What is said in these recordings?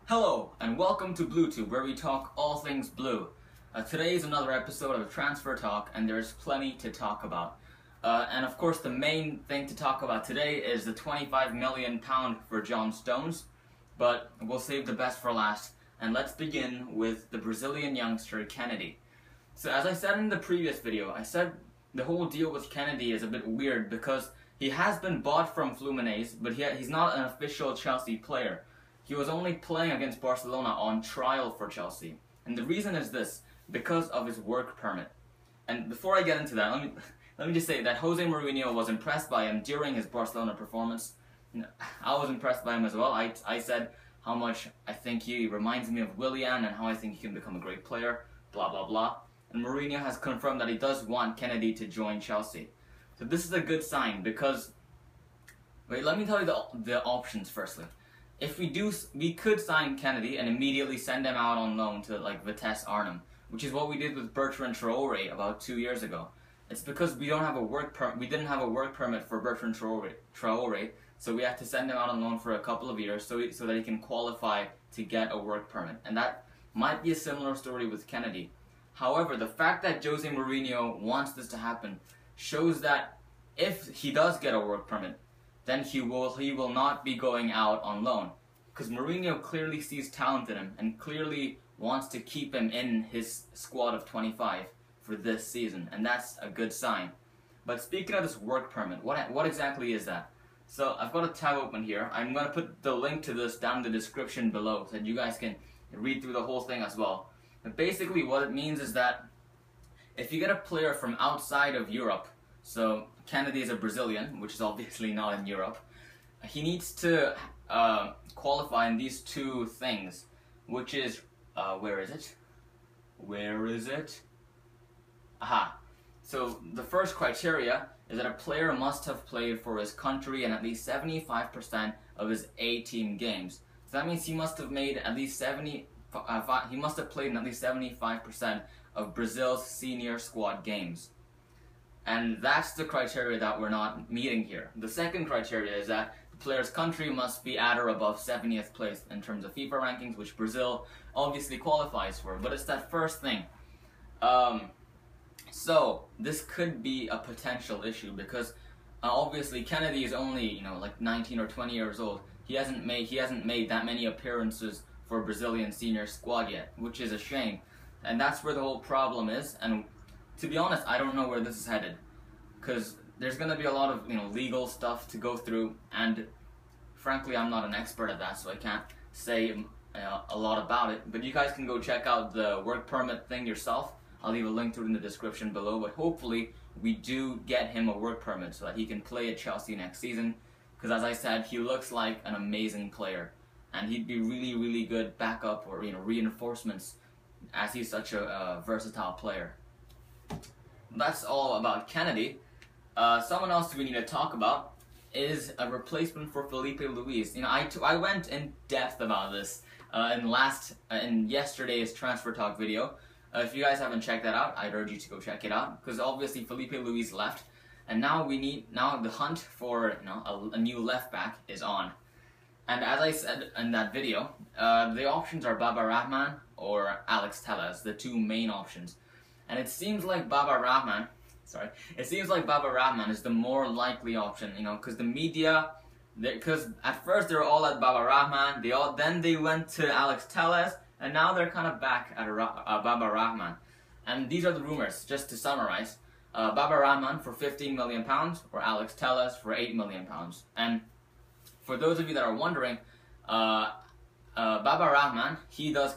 Hello, and welcome to BlueTube, where we talk all things blue. Today is another episode of Transfer Talk, and there's plenty to talk about. And of course, the main thing to talk about today is the £25 million for John Stones, but we'll save the best for last, and let's begin with the Brazilian youngster Kenedy. So as I said in the previous video, I said the whole deal with Kenedy is a bit weird because he has been bought from Fluminense, but he's not an official Chelsea player. He was only playing against Barcelona on trial for Chelsea. And the reason is this, because of his work permit. And before I get into that, let me just say that Jose Mourinho was impressed by him during his Barcelona performance. I was impressed by him as well. I said how much I think he reminds me of Willian and how I think he can become a great player, blah blah blah. And Mourinho has confirmed that he does want Kenedy to join Chelsea. So this is a good sign because, wait, let me tell you the options firstly. If we could sign Kenedy and immediately send him out on loan to like Vitesse Arnhem, which is what we did with Bertrand Traoré about 2 years ago. It's because we didn't have a work permit for Bertrand Traoré, so we had to send him out on loan for a couple of years so that he can qualify to get a work permit. And that might be a similar story with Kenedy. However, the fact that Jose Mourinho wants this to happen shows that if he does get a work permit, then he will not be going out on loan. Because Mourinho clearly sees talent in him and clearly wants to keep him in his squad of 25 for this season, and that's a good sign. But speaking of this work permit, what exactly is that? So I've got a tab open here. I'm going to put the link to this down in the description below so that you guys can read through the whole thing as well. But basically what it means is that if you get a player from outside of Europe, so Kenedy is a Brazilian, which is obviously not in Europe, he needs to qualify in these two things, which is, where is it? Aha. So the first criteria is that a player must have played for his country in at least 75% of his A-team games. So that means he must have made at least he must have played in at least 75% of Brazil's senior squad games. And that's the criteria that we're not meeting here. The second criteria is that the player's country must be at or above 70th place in terms of FIFA rankings, which Brazil obviously qualifies for, but it's that first thing. So this could be a potential issue because obviously Kenedy is only like 19 or 20 years old. He hasn't made that many appearances for Brazilian senior squad yet, which is a shame. And that's where the whole problem is. And to be honest, I don't know where this is headed, because there's going to be a lot of legal stuff to go through, and frankly I'm not an expert at that, so I can't say a lot about it. But you guys can go check out the work permit thing yourself. I'll leave a link to it in the description below, but hopefully we do get him a work permit so that he can play at Chelsea next season, because as I said, he looks like an amazing player, and he'd be really good backup or reinforcements, as he's such a versatile player. That's all about Kenedy. Someone else we need to talk about is a replacement for Felipe Luis. I went in depth about this in yesterday's Transfer Talk video. If you guys haven't checked that out, I'd urge you to go check it out, because obviously Felipe Luis left, and now the hunt for a new left back is on. And as I said in that video, the options are Baba Rahman or Alex Telles, the two main options. And it seems like Baba Rahman is the more likely option, because the media, because at first they were all at Baba Rahman, then they went to Alex Telles, and now they're kind of back at Baba Rahman. And these are the rumors, just to summarize. Baba Rahman for £15 million, or Alex Telles for £8 million. And for those of you that are wondering, Baba Rahman, he does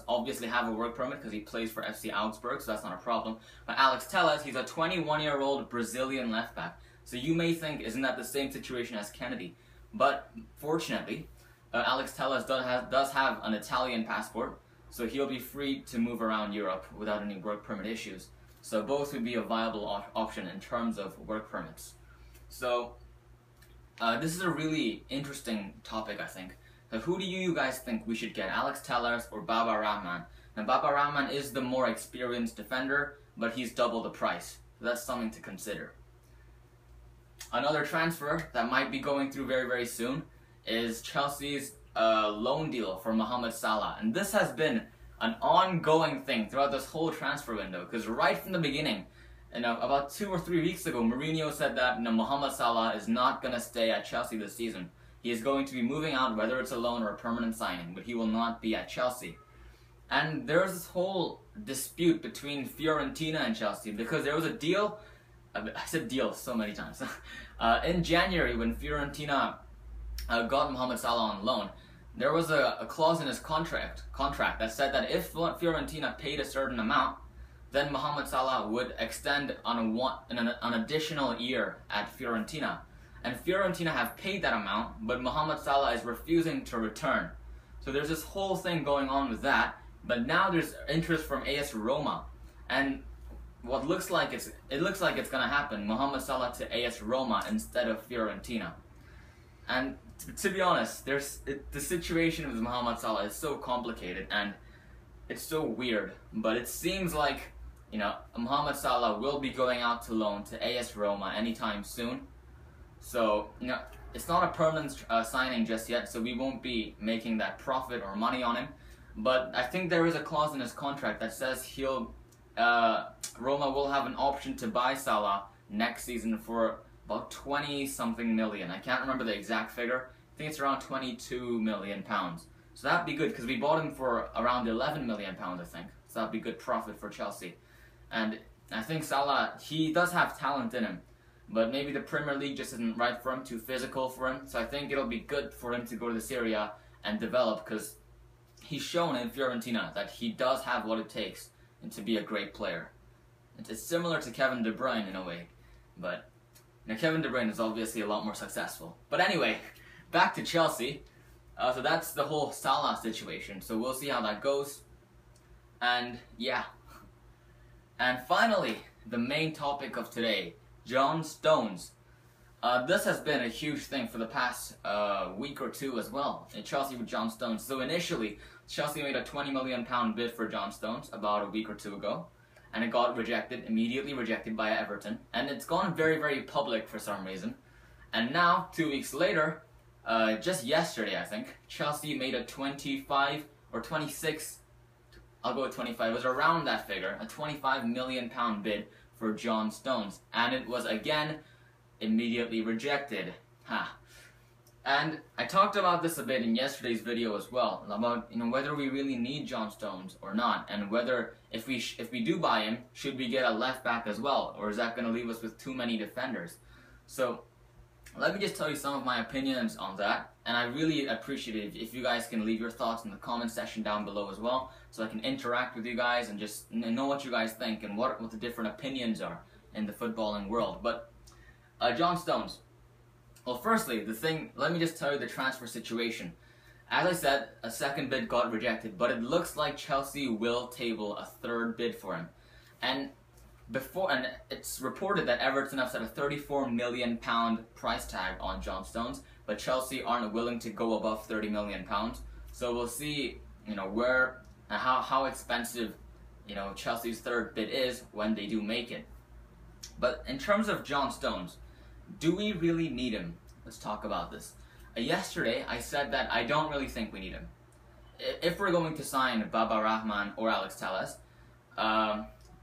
obviously have a work permit because he plays for FC Augsburg, so that's not a problem. But Alex Telles, he's a 21-year-old Brazilian left back. So you may think, isn't that the same situation as Kenedy? But fortunately, Alex Telles does have an Italian passport, so he'll be free to move around Europe without any work permit issues. So both would be a viable option in terms of work permits. So this is a really interesting topic, I think. So who do you guys think we should get, Alex Telles or Baba Rahman? Now Baba Rahman is the more experienced defender, but he's double the price. So that's something to consider. Another transfer that might be going through very soon is Chelsea's loan deal for Mohamed Salah, and this has been an ongoing thing throughout this whole transfer window. Because right from the beginning, about 2 or 3 weeks ago, Mourinho said that Mohamed Salah is not going to stay at Chelsea this season. He is going to be moving out, whether it's a loan or a permanent signing, but he will not be at Chelsea. And there's this whole dispute between Fiorentina and Chelsea because there was a deal. I said deal so many times. In January, when Fiorentina got Mohamed Salah on loan, there was a clause in his contract that said that if Fiorentina paid a certain amount, then Mohamed Salah would extend on an additional year at Fiorentina. And Fiorentina have paid that amount, but Mohamed Salah is refusing to return. So there's this whole thing going on with that. But now there's interest from AS Roma, and what looks like it's gonna happen. Mohamed Salah to AS Roma instead of Fiorentina. And to be honest, the situation with Mohamed Salah is so complicated and it's so weird. But it seems like Mohamed Salah will be going out to loan to AS Roma anytime soon. So it's not a permanent signing just yet, so we won't be making that profit or money on him. But I think there is a clause in his contract that says Roma will have an option to buy Salah next season for about 20-something million. I can't remember the exact figure. I think it's around 22 million pounds. So that'd be good because we bought him for around 11 million pounds, I think. So that'd be good profit for Chelsea. And I think Salah, he does have talent in him, but maybe the Premier League just isn't right for him, too physical for him. So I think it'll be good for him to go to the Serie A and develop, because he's shown in Fiorentina that he does have what it takes to be a great player. It's similar to Kevin De Bruyne in a way, but Kevin De Bruyne is obviously a lot more successful. But anyway, back to Chelsea. So that's the whole Salah situation. So we'll see how that goes. And yeah. And finally, the main topic of today, John Stones. This has been a huge thing for the past week or two as well in Chelsea with John Stones. So initially, Chelsea made a £20 million bid for John Stones about a week or two ago, and it got rejected, immediately rejected by Everton. And it's gone very, very public for some reason. And now, 2 weeks later, just yesterday I think, Chelsea made a 25 or 26, I'll go with 25, it was around that figure, a £25 million bid for John Stones. And it was again immediately rejected. And I talked about this a bit in yesterday's video as well, about whether we really need John Stones or not, and whether if we do buy him, should we get a left back as well, or is that going to leave us with too many defenders? So let me just tell you some of my opinions on that, and I really appreciate it if you guys can leave your thoughts in the comment section down below as well, so I can interact with you guys and just know what you guys think and what the different opinions are in the footballing world. But John Stones. Well, firstly, let me just tell you the transfer situation. As I said, a second bid got rejected, but it looks like Chelsea will table a third bid for him. And it's reported that Everton have set a £34 million price tag on John Stones, but Chelsea aren't willing to go above £30 million. So we'll see, how expensive, Chelsea's third bid is when they do make it. But in terms of John Stones, do we really need him? Let's talk about this. Yesterday, I said that I don't really think we need him. If we're going to sign Baba Rahman or Alex Telles,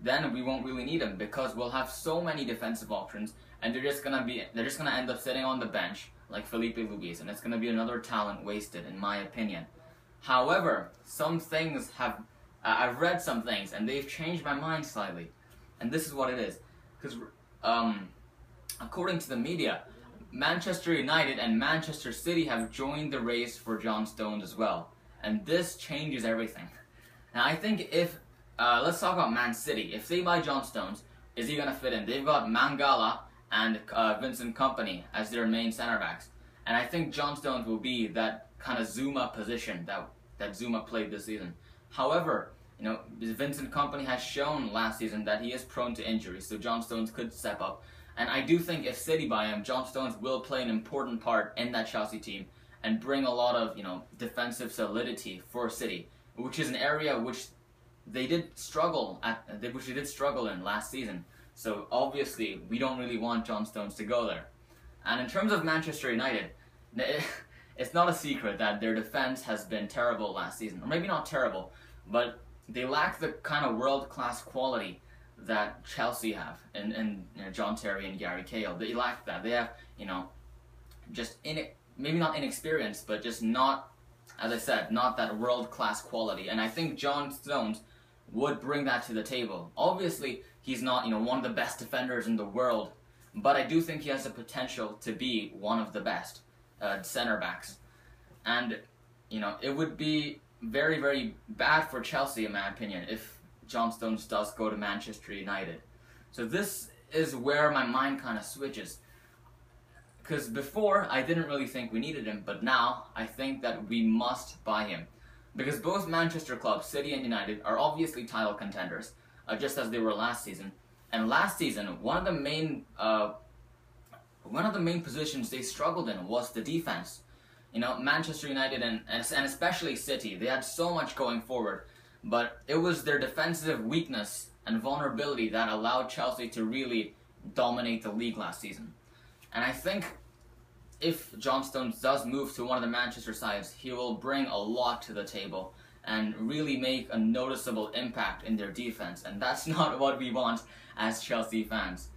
then we won't really need him because we'll have so many defensive options, and they're just gonna end up sitting on the bench like Felipe Luis, and it's gonna be another talent wasted, in my opinion. However, some things I've read some things, and they've changed my mind slightly, and this is what it is, because according to the media, Manchester United and Manchester City have joined the race for John Stones as well. And this changes everything. Now I think let's talk about Man City. If they buy John Stones, is he going to fit in? They've got Mangala and Vincent Kompany as their main center backs. And I think John Stones will be that kind of Zuma position that Zuma played this season. However, Vincent Kompany has shown last season that he is prone to injury, so John Stones could step up. And I do think if City buy him, John Stones will play an important part in that Chelsea team and bring a lot of, defensive solidity for City, which is an area which they did struggle in last season. So obviously, we don't really want John Stones to go there. And in terms of Manchester United, it's not a secret that their defense has been terrible last season. Or maybe not terrible, but they lack the kind of world-class quality that Chelsea have in John Terry and Gary Cahill. They lack that. They have, just maybe not inexperienced, but just not, as I said, not that world-class quality. And I think John Stones would bring that to the table. Obviously, he's not, one of the best defenders in the world, but I do think he has the potential to be one of the best center backs. And, it would be very, very bad for Chelsea, in my opinion, if John Stones does go to Manchester United. So this is where my mind kind of switches. Because before, I didn't really think we needed him, but now I think that we must buy him. Because both Manchester clubs, City and United, are obviously title contenders, just as they were last season. And last season, one of the main positions they struggled in was the defense. Manchester United and especially City, they had so much going forward, but it was their defensive weakness and vulnerability that allowed Chelsea to really dominate the league last season. And I think if John Stones does move to one of the Manchester sides, he will bring a lot to the table and really make a noticeable impact in their defense. And that's not what we want as Chelsea fans.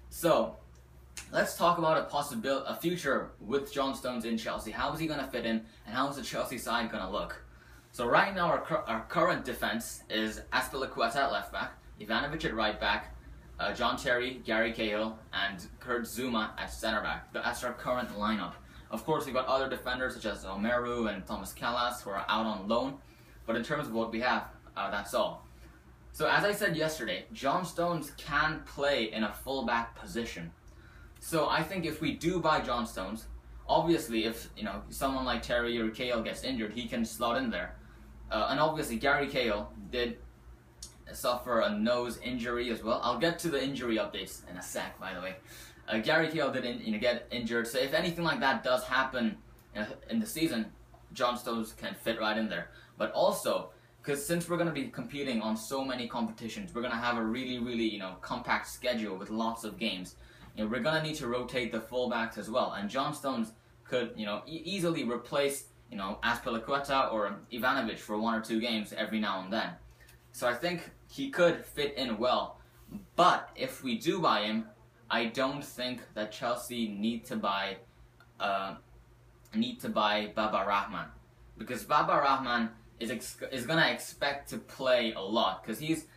So, let's talk about a future with John Stones in Chelsea. How is he going to fit in, and how is the Chelsea side going to look? So right now our current defense is Azpilicueta at left back, Ivanovic at right back, John Terry, Gary Cahill, and Kurt Zouma at center back. That's our current lineup. Of course, we've got other defenders such as Omeru and Thomas Callas who are out on loan, but in terms of what we have, that's all. So as I said yesterday, John Stones can play in a full-back position. So I think if we do buy John Stones, obviously if someone like Terry or Cahill gets injured, he can slot in there. And obviously Gary Cahill did suffer a nose injury as well. I'll get to the injury updates in a sec, by the way. Gary Cahill didn't get injured, so if anything like that does happen in the season, John Stones can fit right in there. But also, because since we're going to be competing on so many competitions, we're going to have a really, really compact schedule with lots of games. We're going to need to rotate the fullbacks as well, and John Stones could easily replace Azpilicueta or Ivanovic for 1 or 2 games every now and then. So I think he could fit in well. But if we do buy him, I don't think that Chelsea need to buy Baba Rahman, because Baba Rahman is gonna expect to play a lot, because he's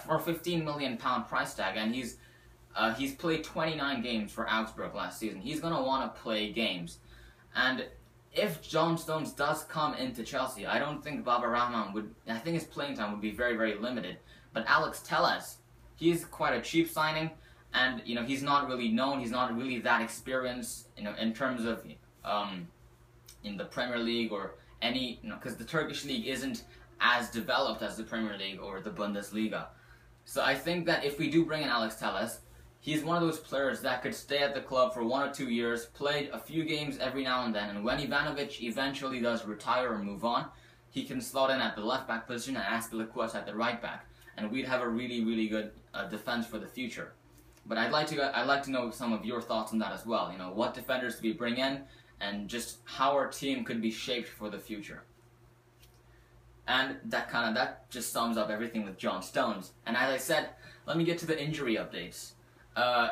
for £15 million price tag, and he's played 29 games for Augsburg last season. He's gonna want to play games, and if John Stones does come into Chelsea, I don't think Baba Rahman would. I think his playing time would be very, very limited. But Alex Telles, he's quite a cheap signing, and he's not really known. He's not really that experienced, in terms of in the Premier League or any, because the Turkish league isn't as developed as the Premier League or the Bundesliga. So I think that if we do bring in Alex Telles, he's one of those players that could stay at the club for 1 or 2 years, play a few games every now and then, and when Ivanovic eventually does retire or move on, he can slot in at the left back position and Azpilicueta at the right back, and we'd have a really, really good defense for the future. But I'd like to know some of your thoughts on that as well. What defenders do we bring in, and just how our team could be shaped for the future. And that just sums up everything with John Stones. And as I said, let me get to the injury updates.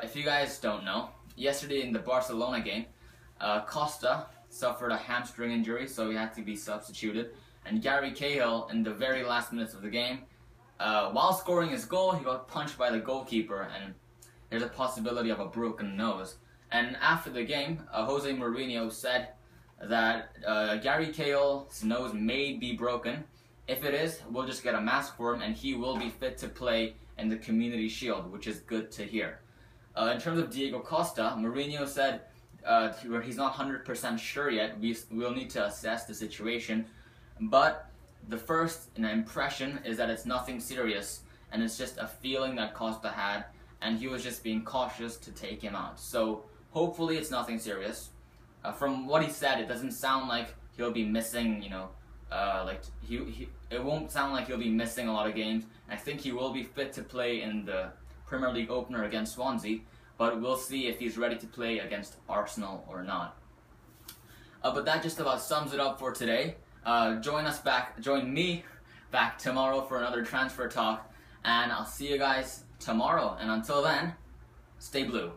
If you guys don't know, yesterday in the Barcelona game, Costa suffered a hamstring injury, so he had to be substituted. And Gary Cahill, in the very last minutes of the game, while scoring his goal, he got punched by the goalkeeper, and there's a possibility of a broken nose. And after the game, Jose Mourinho said that Gary Cahill's nose may be broken. If it is, we'll just get a mask for him, and he will be fit to play in the Community Shield, which is good to hear. In terms of Diego Costa, Mourinho said he's not 100% sure yet. We'll need to assess the situation, but the first impression is that it's nothing serious, and it's just a feeling that Costa had, and he was just being cautious to take him out. So hopefully it's nothing serious. From what he said, it doesn't sound like he'll be missing, it won't sound like he'll be missing a lot of games. I think he will be fit to play in the Premier League opener against Swansea, but we'll see if he's ready to play against Arsenal or not. But that just about sums it up for today. Join me back tomorrow for another transfer talk, and I'll see you guys tomorrow. And until then, stay blue.